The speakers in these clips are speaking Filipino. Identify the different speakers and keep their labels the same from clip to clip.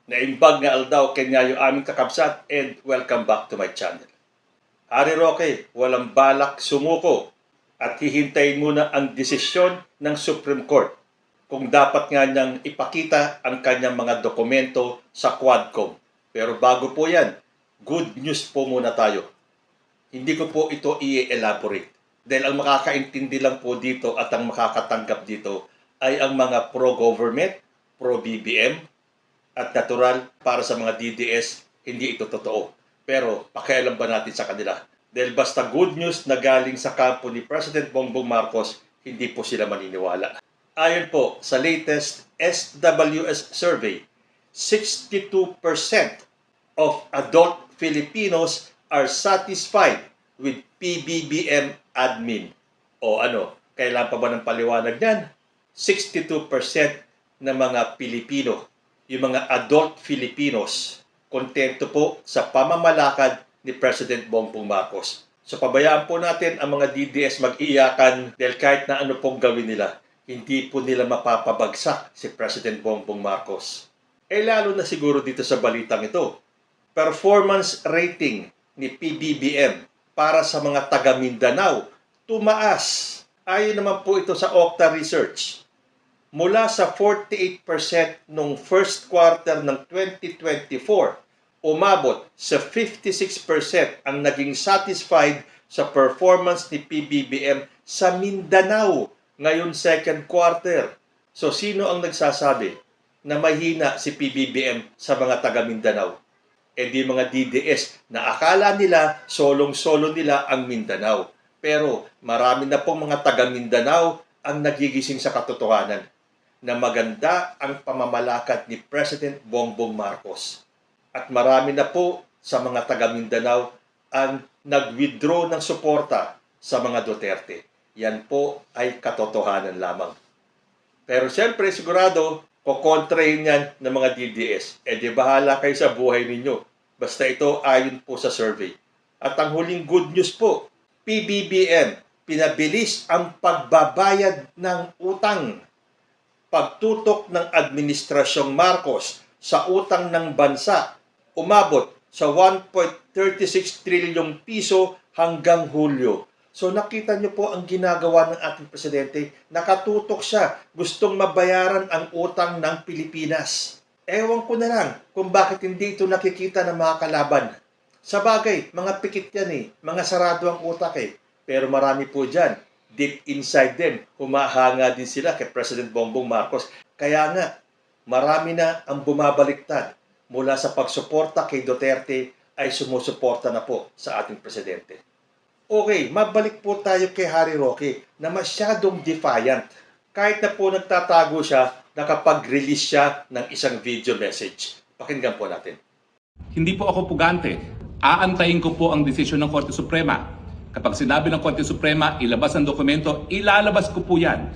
Speaker 1: Naimbag nga aldaw kenyayo aming kakabsat and welcome back to my channel. Harry Roque, walang balak sumuko at hihintayin muna ang desisyon ng Supreme Court kung dapat nga niyang ipakita ang kanyang mga dokumento sa Quadcom. Pero bago po yan, good news po muna tayo. Hindi ko po ito i-elaborate dahil ang makakaintindi lang po dito at ang makakatanggap dito ay ang mga pro-government, pro-BBM, at natural para sa mga DDS, hindi ito totoo. Pero pakialam ba natin sa kanila? Dahil basta good news na galing sa kampo ni President Bongbong Marcos, hindi po sila maniniwala. Ayon po sa latest SWS survey, 62% of adult Filipinos are satisfied with PBBM admin. O ano, kailan pa ba ng paliwanag yan? 62% ng mga Pilipino, yung mga adult Filipinos, kontento po sa pamamalakad ni President Bongbong Marcos. So pabayaan po natin ang mga DDS mag-iyakan dahil kahit na ano pong gawin nila, hindi po nila mapapabagsak si President Bongbong Marcos. Lalo na siguro dito sa balitang ito, performance rating ni PBBM para sa mga taga Mindanao tumaas. Ayon naman po ito sa Okta Research. Mula sa 48% noong first quarter ng 2024, umabot sa 56% ang naging satisfied sa performance ni PBBM sa Mindanao ngayon second quarter. So sino ang nagsasabi na mahina si PBBM sa mga taga Mindanao? Di mga DDS na akala nila solong-solo nila ang Mindanao. Pero marami na pong mga taga Mindanao ang nagigising sa katotohanan na maganda ang pamamalakad ni President Bongbong Marcos. At marami na po sa mga taga Mindanao ang nag-withdraw ng suporta sa mga Duterte. Yan po ay katotohanan lamang. Pero siyempre sigurado, kukontrahin yan ng mga DDS. Di bahala kayo sa buhay ninyo. Basta ito ayon po sa survey. At ang huling good news po, PBBM, pinabilis ang pagbabayad ng utang. Pagtutok ng Administrasyong Marcos sa utang ng bansa umabot sa 1.36 trilyong piso hanggang Hulyo. So nakita niyo po ang ginagawa ng ating presidente. Nakatutok siya. Gustong mabayaran ang utang ng Pilipinas. Ewan ko na lang kung bakit hindi ito nakikita ng mga kalaban. Sa bagay, mga pikit yan mga sarado ang utak Pero marami po dyan. Deep inside them, humahanga din sila kay President Bongbong Marcos. Kaya nga, marami na ang bumabaliktad mula sa pagsuporta kay Duterte ay sumusuporta na po sa ating presidente. Okay, mabalik po tayo kay Harry Roque na masyadong defiant. Kahit na po nagtatago siya, nakapag-release siya ng isang video message. Pakinggan po natin.
Speaker 2: Hindi po ako pugante. Aantayin ko po ang desisyon ng Korte Suprema. Kapag sinabi ng Korte Suprema, ilabas ang dokumento, ilalabas ko po yan.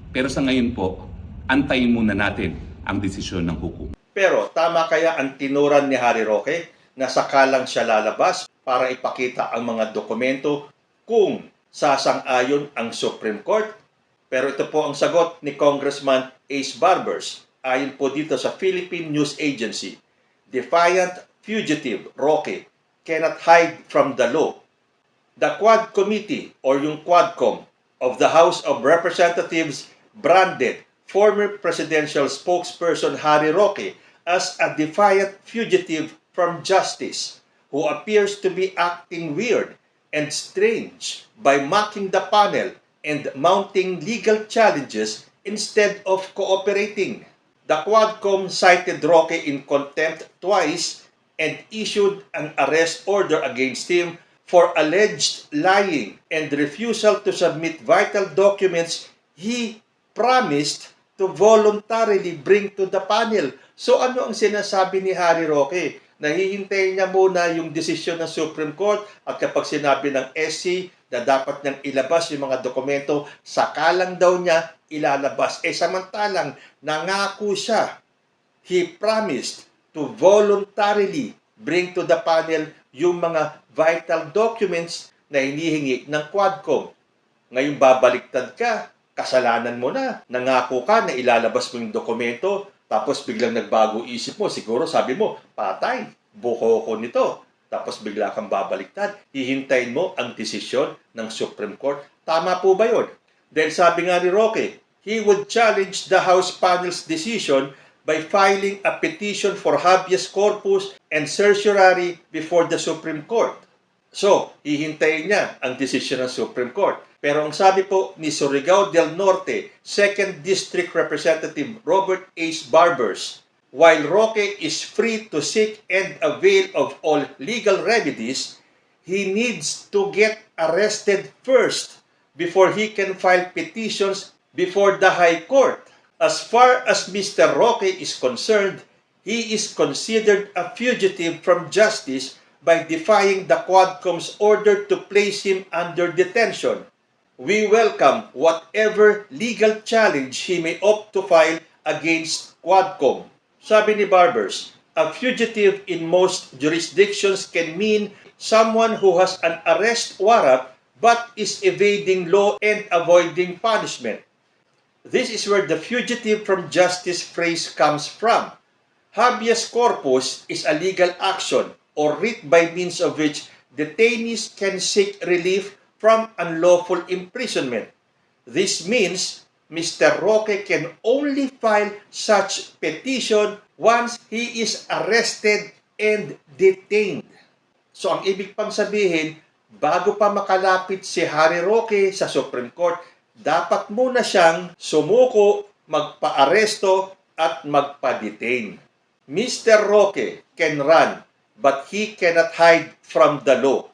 Speaker 2: Pero sa ngayon po, antayin muna natin ang desisyon ng hukom.
Speaker 1: Pero tama kaya ang tinuran ni Harry Roque na sakalang siya lalabas para ipakita ang mga dokumento kung sasang-ayon ang Supreme Court? Pero ito po ang sagot ni Congressman Ace Barbers ayon po dito sa Philippine News Agency. Defiant fugitive Roque cannot hide from the law. The Quad Committee or yung Quadcom of the House of Representatives branded former presidential spokesperson Harry Roque as a defiant fugitive from justice who appears to be acting weird and strange by mocking the panel and mounting legal challenges instead of cooperating. The Quadcom cited Roque in contempt twice and issued an arrest order against him for alleged lying and refusal to submit vital documents he promised to voluntarily bring to the panel. So ano ang sinasabi ni Harry Roque? Nahihintayin niya muna yung desisyon ng Supreme Court at kapag sinabi ng SC na dapat niyang ilabas yung mga dokumento, sakalang daw niya ilalabas. Samantalang nangako siya, he promised to voluntarily bring to the panel yung mga vital documents na hinihingi ng Quadcom. Ngayon babaliktad ka, kasalanan mo na, nangako ka na ilalabas mo yung dokumento, Tapos biglang nagbago isip mo, siguro sabi mo, patay, buko ko nito. Tapos bigla kang babaliktad, hihintayin mo ang desisyon ng Supreme Court. Tama po ba yun? Dahil sabi nga ni Roque, he would challenge the House panel's decision by filing a petition for habeas corpus and certiorari before the Supreme Court. So, hihintayin niya ang desisyon ng Supreme Court. Pero ang sabi po ni Surigao del Norte, 2nd District Representative Robert H. Barbers, while Roque is free to seek and avail of all legal remedies, he needs to get arrested first before he can file petitions before the High Court. As far as Mr. Roque is concerned, he is considered a fugitive from justice by defying the Quadcom's order to place him under detention. We welcome whatever legal challenge he may opt to file against Quadcom. Sabi ni Barbers, a fugitive in most jurisdictions can mean someone who has an arrest warrant but is evading law and avoiding punishment. This is where the fugitive from justice phrase comes from. Habeas corpus is a legal action or writ by means of which detainees can seek relief from unlawful imprisonment. This means Mr. Roque can only file such petition once he is arrested and detained. So ang ibig pang sabihin, bago pa makalapit si Harry Roque sa Supreme Court, dapat muna siyang sumuko, magpa-aresto at magpa-detain. Mr. Roque can run, but he cannot hide from the law.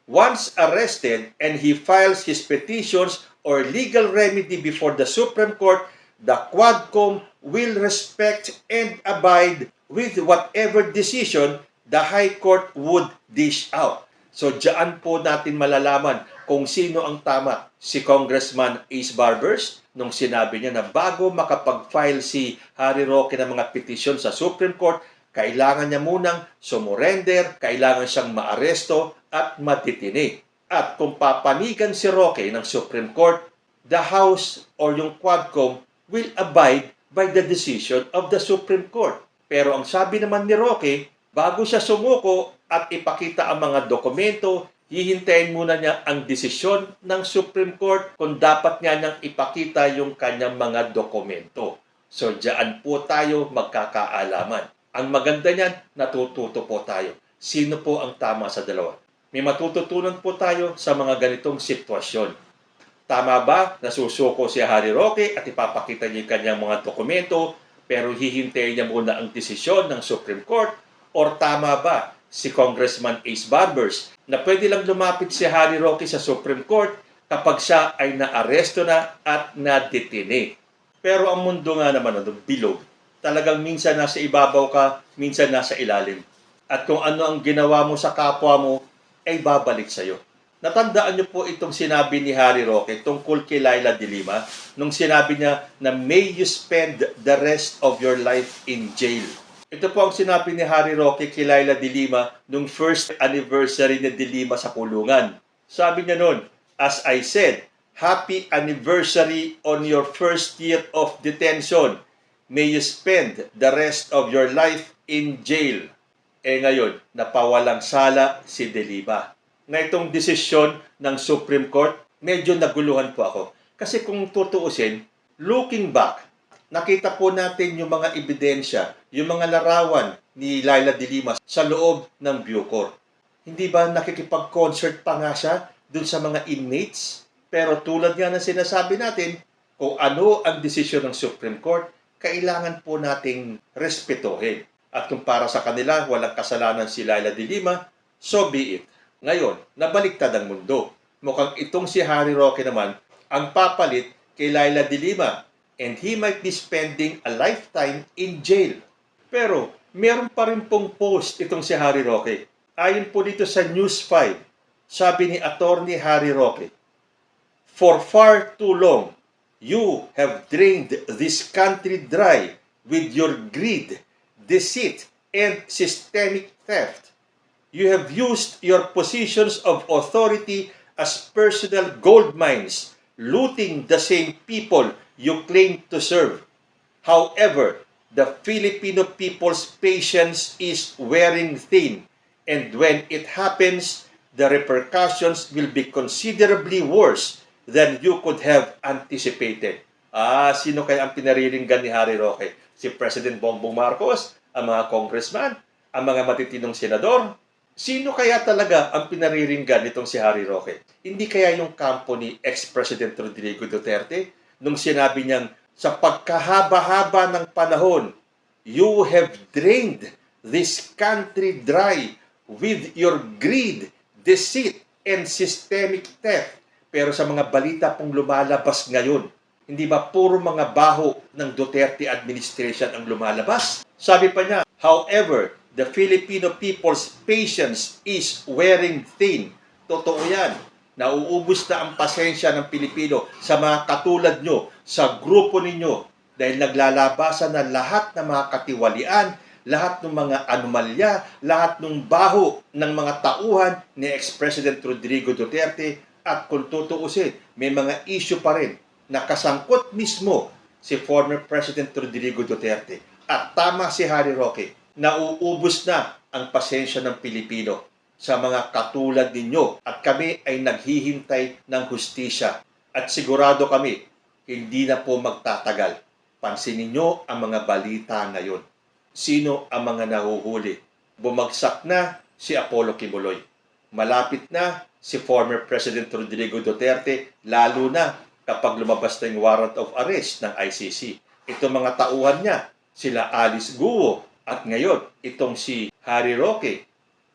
Speaker 1: Once arrested and he files his petitions or legal remedy before the Supreme Court, the Quadcom will respect and abide with whatever decision the High Court would dish out. So, diyan po natin malalaman kung sino ang tama. Si Congressman Ace Barbers, nung sinabi niya na bago makapag-file si Harry Roque ng mga petisyon sa Supreme Court, kailangan niya munang sumurrender, kailangan siyang maaresto at matitini. At kung papanigan si Roque ng Supreme Court, the House or yung Quadcom will abide by the decision of the Supreme Court. Pero ang sabi naman ni Roque, bago siya sumuko at ipakita ang mga dokumento, hihintayin muna niya ang desisyon ng Supreme Court kung dapat niya niyang ipakita yung kanyang mga dokumento. So, diyan po tayo magkakaalaman. Ang maganda niyan, natututo po tayo. Sino po ang tama sa dalawa? May matututunan po tayo sa mga ganitong sitwasyon. Tama ba na susuko si Harry Roque at ipapakita niya yung kanyang mga dokumento pero hihintayin niya muna ang desisyon ng Supreme Court? Or tama ba si Congressman Ace Barbers na pwede lang lumapit si Harry Roque sa Supreme Court kapag siya ay naaresto na at nadetine? Pero ang mundo nga naman bilog. Talagang minsan nasa ibabaw ka, minsan nasa ilalim. At kung ano ang ginawa mo sa kapwa mo, ay babalik sa'yo. Natandaan niyo po itong sinabi ni Harry Roque tungkol kay Laila de Lima nung sinabi niya na may you spend the rest of your life in jail. Ito po ang sinabi ni Harry Roque kay Laila de Lima nung first anniversary ni de Lima sa kulungan. Sabi niya noon, as I said, happy anniversary on your first year of detention. May you spend the rest of your life in jail. Ngayon, napawalang sala si de Lima. Na itong desisyon ng Supreme Court, medyo naguluhan po ako. Kasi kung tutuusin, looking back, nakita po natin yung mga ebidensya, yung mga larawan ni Laila de Lima sa loob ng Bucor. Hindi ba nakikipag-concert pa nga siya dun sa mga inmates? Pero tulad nga ng sinasabi natin, kung ano ang desisyon ng Supreme Court, kailangan po nating respetuhin. At kung para sa kanila, walang kasalanan si Laila de Lima, so be it. Ngayon, nabaliktad ang mundo. Mukhang itong si Harry Roque naman ang papalit kay Laila de Lima and he might be spending a lifetime in jail. Pero, meron pa rin pong post itong si Harry Roque. Ayon po dito sa News 5, sabi ni Attorney Harry Roque, for far too long, you have drained this country dry with your greed, deceit, and systemic theft. You have used your positions of authority as personal gold mines, looting the same people you claim to serve. However, the Filipino people's patience is wearing thin. And when it happens, the repercussions will be considerably worse than you could have anticipated. Sino kaya ang pinariringgan ni Harry Roque? Si President Bongbong Marcos, ang mga congressman, ang mga matitinong senador? Sino kaya talaga ang pinariringgan nitong si Harry Roque? Hindi kaya yung kampo ni ex-President Rodrigo Duterte nung sinabi niyang sa pagkahaba-haba ng panahon, you have drained this country dry with your greed, deceit, and systemic theft. Pero sa mga balita pong lumalabas ngayon, hindi ba puro mga baho ng Duterte administration ang lumalabas? Sabi pa niya, however, the Filipino people's patience is wearing thin. Totoo yan. Nauubos na ang pasensya ng Pilipino sa mga katulad nyo, sa grupo ninyo, dahil naglalabasan na lahat ng mga katiwalian, lahat ng mga anomalya, lahat ng baho ng mga tauhan ni ex-President Rodrigo Duterte, at kung tutuusin, may mga issue pa rin na kasangkot mismo si former President Rodrigo Duterte. At tama si Harry Roque, nauubos na ang pasensya ng Pilipino sa mga katulad ninyo at kami ay naghihintay ng hustisya. At sigurado kami, hindi na po magtatagal. Pansinin niyo ang mga balita ngayon. Sino ang mga nahuhuli? Bumagsak na si Apollo Kibuloy. Malapit na si former President Rodrigo Duterte, lalo na kapag lumabas na yung warrant of arrest ng ICC. Itong mga tauhan niya, sila Alice Guo, at ngayon, itong si Harry Roque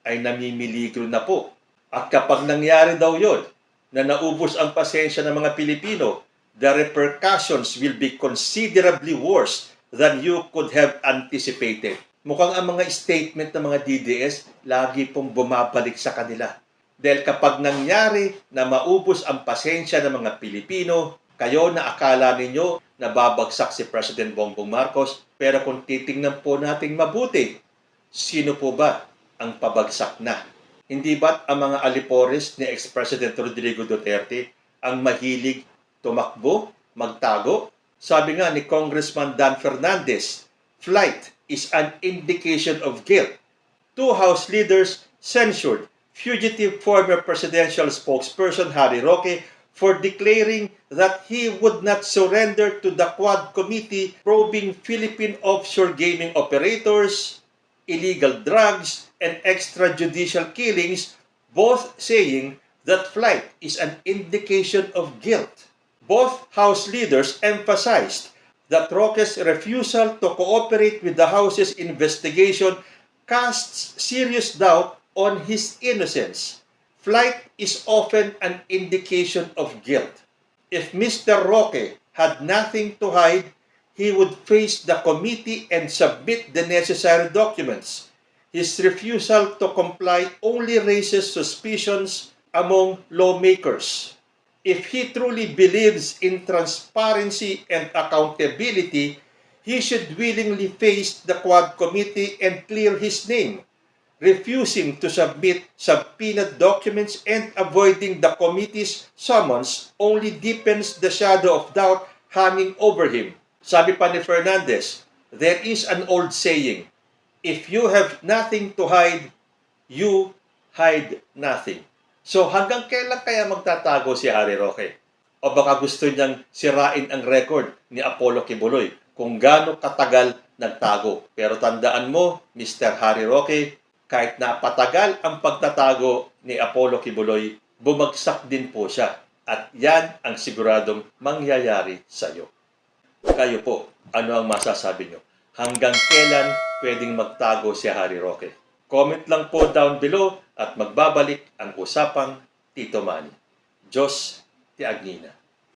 Speaker 1: ay namimiligro na po. At kapag nangyari daw yon na naubos ang pasensya ng mga Pilipino, the repercussions will be considerably worse than you could have anticipated. Mukhang ang mga statement ng mga DDS lagi pong bumabalik sa kanila. Dahil kapag nangyari na maubos ang pasensya ng mga Pilipino, kayo na akala ninyo na babagsak si President Bongbong Marcos, pero kung titingnan po natin mabuti, sino po ba ang pabagsak na? Hindi ba't ang mga alipores ni ex-President Rodrigo Duterte ang mahilig tumakbo, magtago? Sabi nga ni Congressman Dan Fernandez, flight is an indication of guilt. Two House leaders censured fugitive former presidential spokesperson Harry Roque for declaring that he would not surrender to the Quad Committee probing Philippine offshore gaming operators, illegal drugs, and extrajudicial killings, both saying that flight is an indication of guilt. Both House leaders emphasized that Roque's refusal to cooperate with the House's investigation casts serious doubt on his innocence. Flight is often an indication of guilt. If Mr. Roque had nothing to hide, he would face the committee and submit the necessary documents. His refusal to comply only raises suspicions among lawmakers. If he truly believes in transparency and accountability, he should willingly face the Quad Committee and clear his name. Refusing to submit subpoenaed documents and avoiding the committee's summons only deepens the shadow of doubt hanging over him. Sabi pa ni Fernandez, there is an old saying, if you have nothing to hide, you hide nothing. So hanggang kailan kaya magtatago si Harry Roque? O baka gusto niyang sirain ang record ni Apollo Kibuloy kung gaano katagal nagtago. Pero tandaan mo, Mr. Harry Roque, kahit napatagal ang pagtatago ni Apollo Kibuloy, bumagsak din po siya. At yan ang siguradong mangyayari sa iyo. Kayo po, ano ang masasabi nyo? Hanggang kailan pwedeng magtago si Harry Roque? Comment lang po down below at magbabalik ang usapang Tito Manny. Diyos ti Agnina.